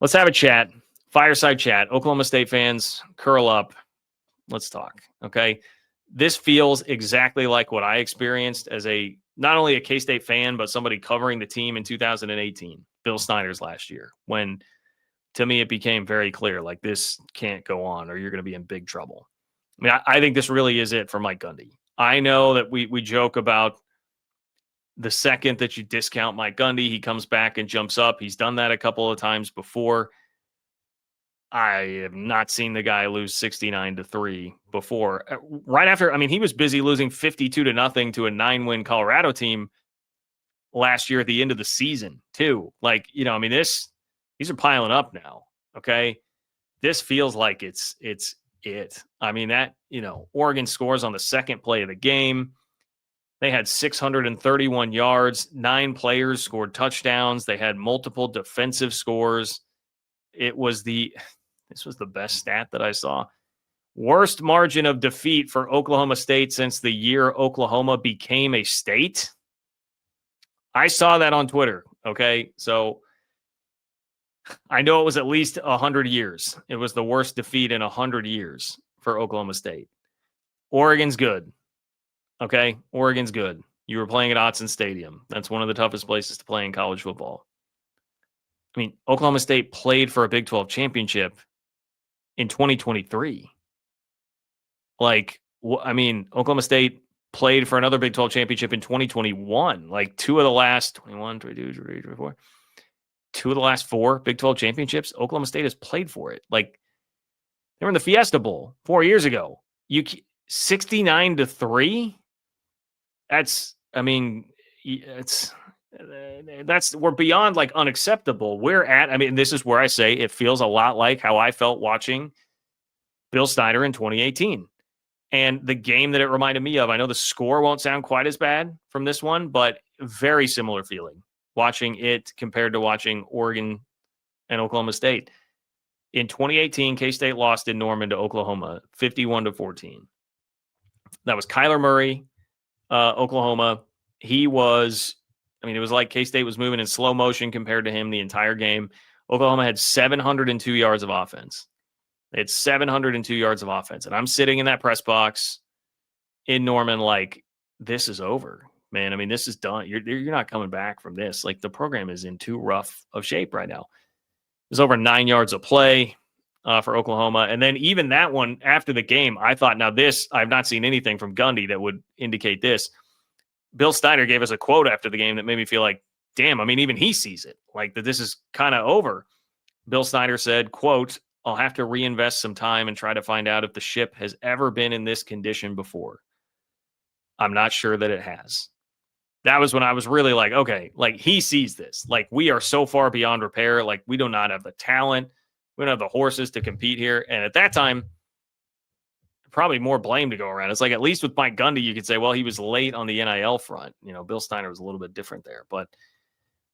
Let's have a chat. Fireside chat. Oklahoma State fans, curl up. Let's talk. Okay. This feels exactly like what I experienced as not only a K-State fan, but somebody covering the team in 2018, Bill Snyder's last year, when to me it became very clear like this can't go on or you're going to be in big trouble. I mean, I think this really is it for Mike Gundy. I know that we joke about the second that you discount Mike Gundy, he comes back and jumps up. He's done that a couple of times before. I have not seen the guy lose 69-3 before. Right after, I mean, he was busy losing 52-0 to a 9-win Colorado team last year at the end of the season, too. Like, I mean, these are piling up now. Okay. This feels like it's it. I mean, that, Oregon scores on the second play of the game. They had 631 yards, 9 players scored touchdowns. They had multiple defensive scores. This was the best stat that I saw. Worst margin of defeat for Oklahoma State since the year Oklahoma became a state. I saw that on Twitter. Okay. So I know it was at least 100 years. It was the worst defeat in 100 years for Oklahoma State. Oregon's good. Okay. Oregon's good. You were playing at Autzen Stadium. That's one of the toughest places to play in college football. I mean, Oklahoma State played for a Big 12 championship in 2023. Oklahoma State played for another Big 12 championship in 2021. Like 2 of the last 21, 22, 23, 24, 2 of the last 4 Big 12 championships, Oklahoma State has played for it. Like they were in the Fiesta Bowl 4 years ago. 69-3. We're beyond like unacceptable. This is where I say it feels a lot like how I felt watching Bill Snyder in 2018. And the game that it reminded me of, I know the score won't sound quite as bad from this one, but very similar feeling watching it compared to watching Oregon and Oklahoma State. In 2018, K-State lost in Norman to Oklahoma, 51-14. That was Kyler Murray, Oklahoma. It was like K-State was moving in slow motion compared to him the entire game. Oklahoma had 702 yards of offense. They had 702 yards of offense. And I'm sitting in that press box in Norman like, this is over, man. I mean, this is done. You're not coming back from this. Like, the program is in too rough of shape right now. There's over 9 yards of play for Oklahoma. And then even that one after the game, I thought, now this, I've not seen anything from Gundy that would indicate this. Bill Snyder gave us a quote after the game that made me feel like, damn, I mean, even he sees it, like that this is kind of over. Bill Snyder said, quote, "I'll have to reinvest some time and try to find out if the ship has ever been in this condition before. I'm not sure that it has." That was when I was really like, okay, like he sees this. Like we are so far beyond repair. Like we do not have the talent. We don't have the horses to compete here. And at that time, probably more blame to go around. It's like, at least with Mike Gundy, you could say, well, he was late on the NIL front. Bill Snyder was a little bit different there. But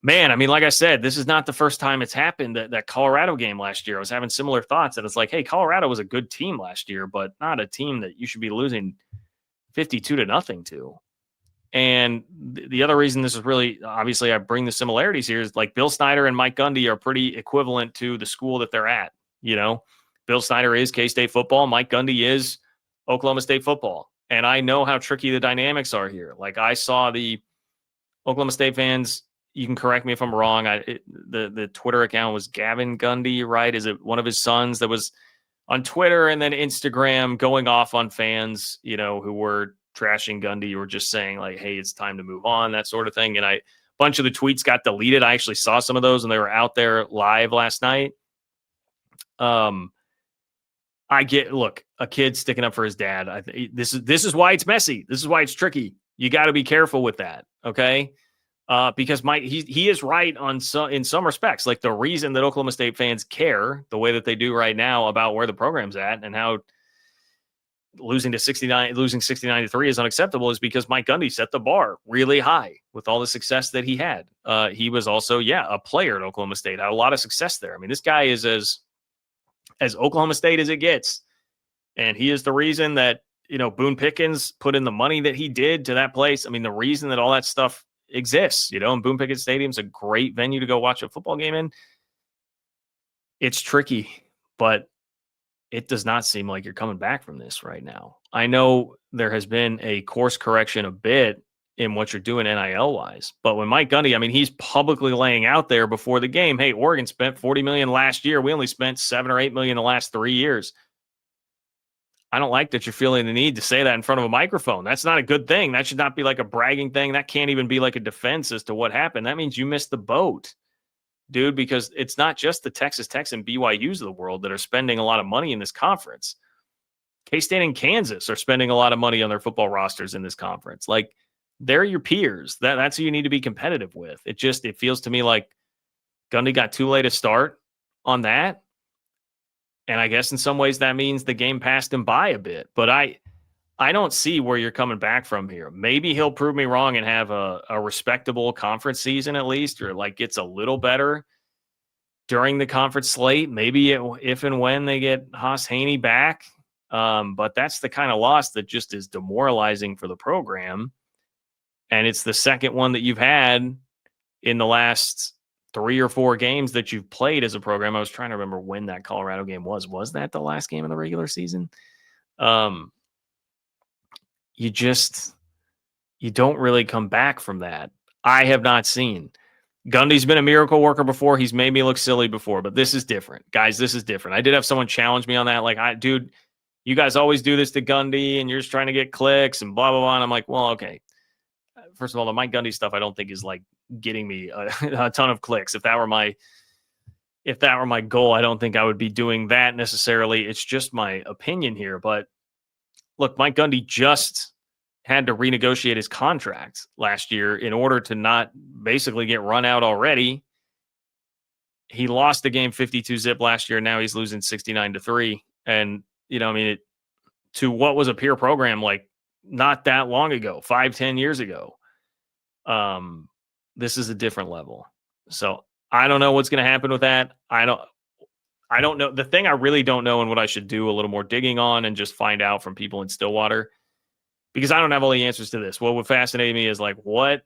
man, I mean, like I said, this is not the first time it's happened. That Colorado game last year, I was having similar thoughts. And it's like, hey, Colorado was a good team last year, but not a team that you should be losing 52-0 to. And the other reason this is really, obviously, I bring the similarities here is like Bill Snyder and Mike Gundy are pretty equivalent to the school that they're at. Bill Snyder is K-State football. Mike Gundy is Oklahoma State football. And I know how tricky the dynamics are here. Like I saw the Oklahoma State fans, you can correct me if I'm wrong. The Twitter account was Gavin Gundy, right? Is it one of his sons that was on Twitter and then Instagram going off on fans, who were trashing Gundy or just saying like, hey, it's time to move on, that sort of thing. And a bunch of the tweets got deleted. I actually saw some of those and they were out there live last night. Look, a kid sticking up for his dad. This is why it's messy. This is why it's tricky. You got to be careful with that. Okay. Because he is right in some respects. Like the reason that Oklahoma State fans care the way that they do right now about where the program's at and how losing 69-3 is unacceptable is because Mike Gundy set the bar really high with all the success that he had. He was also, a player at Oklahoma State, had a lot of success there. I mean, this guy is as Oklahoma State as it gets. And he is the reason that, Boone Pickens put in the money that he did to that place. I mean, the reason that all that stuff exists, and Boone Pickens Stadium's a great venue to go watch a football game in. It's tricky, but it does not seem like you're coming back from this right now. I know there has been a course correction a bit in what you're doing NIL wise, but when Mike Gundy, I mean, he's publicly laying out there before the game, hey, Oregon spent 40 million last year. We only spent 7 or 8 million the last 3 years. I don't like that you're feeling the need to say that in front of a microphone. That's not a good thing. That should not be like a bragging thing. That can't even be like a defense as to what happened. That means you missed the boat, dude, because it's not just the Texas Techs and BYUs of the world that are spending a lot of money in this conference. K-State and Kansas are spending a lot of money on their football rosters in this conference. Like, they're your peers. That's who you need to be competitive with. It feels to me like Gundy got too late a start on that. And I guess in some ways that means the game passed him by a bit. But I don't see where you're coming back from here. Maybe he'll prove me wrong and have a respectable conference season at least, or like gets a little better during the conference slate. Maybe if and when they get Haas Haney back. But that's the kind of loss that just is demoralizing for the program. And it's the second one that you've had in the last 3 or 4 games that you've played as a program. I was trying to remember when that Colorado game was. Was that the last game of the regular season? You don't really come back from that. I have not seen. Gundy's been a miracle worker before. He's made me look silly before, but this is different. Guys, this is different. I did have someone challenge me on that. Like, dude, you guys always do this to Gundy and you're just trying to get clicks and blah, blah, blah. And I'm like, well, okay. First of all, the Mike Gundy stuff I don't think is like getting me a ton of clicks. If that were my goal, I don't think I would be doing that necessarily. It's just my opinion here. But look, Mike Gundy just had to renegotiate his contract last year in order to not basically get run out already. He lost the game 52-zip last year. Now he's losing 69-3. And, to what was a peer program like not that long ago, 5-10 years ago. This is a different level. So I don't know what's going to happen with that. I don't know. The thing I really don't know and what I should do a little more digging on and just find out from people in Stillwater, because I don't have all the answers to this. What would fascinate me is like, what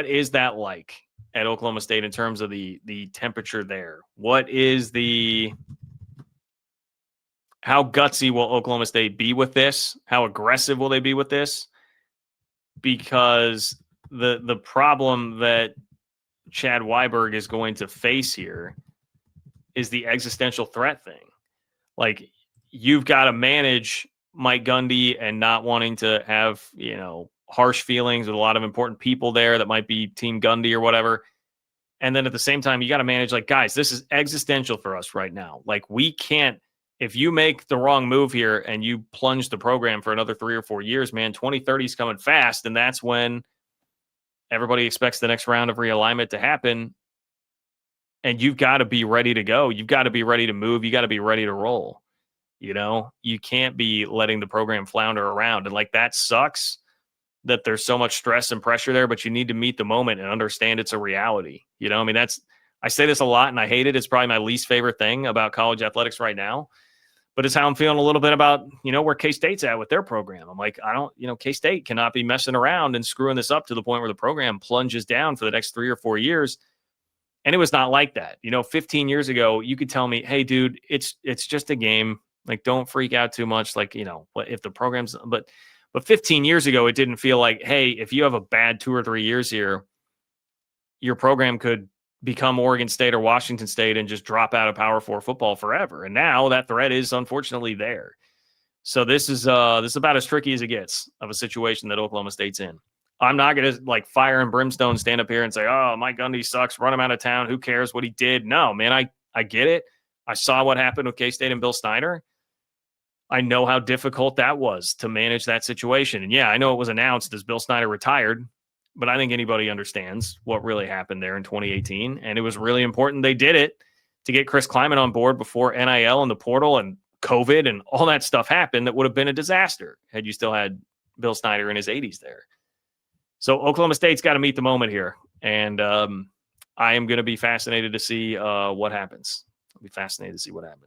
is that like at Oklahoma State in terms of the temperature there? How gutsy will Oklahoma State be with this? How aggressive will they be with this? Because the problem that Chad Weiberg is going to face here is the existential threat thing. Like, you've got to manage Mike Gundy and not wanting to have, harsh feelings with a lot of important people there that might be Team Gundy or whatever. And then at the same time, you got to manage, like, guys, this is existential for us right now. Like, we can't, if you make the wrong move here and you plunge the program for another 3 or 4 years, man, 2030 is coming fast. And that's when everybody expects the next round of realignment to happen. And you've got to be ready to go. You've got to be ready to move. You got to be ready to roll. You can't be letting the program flounder around. And like, that sucks that there's so much stress and pressure there, but you need to meet the moment and understand it's a reality. I say this a lot and I hate it. It's probably my least favorite thing about college athletics right now, but it's how I'm feeling a little bit about, where K-State's at with their program. I'm like, K-State cannot be messing around and screwing this up to the point where the program plunges down for the next 3 or 4 years. And it was not like that. 15 years ago, you could tell me, hey, dude, it's just a game. Like, don't freak out too much. Like, if the program's, but 15 years ago, it didn't feel like, hey, if you have a bad 2 or 3 years here, your program could become Oregon State or Washington State and just drop out of Power 4 football forever. And now that threat is unfortunately there. So this is about as tricky as it gets of a situation that Oklahoma State's in. I'm not going to like fire and brimstone stand up here and say, oh, Mike Gundy sucks, run him out of town. Who cares what he did? No, man, I get it. I saw what happened with K-State and Bill Snyder. I know how difficult that was to manage that situation. And yeah, I know it was announced as Bill Snyder retired, but I think anybody understands what really happened there in 2018. And it was really important they did it to get Chris Kleiman on board before NIL and the portal and COVID and all that stuff happened. That would have been a disaster had you still had Bill Snyder in his 80s there. So Oklahoma State's got to meet the moment here. And I am going to be fascinated to see what happens. I'll be fascinated to see what happens.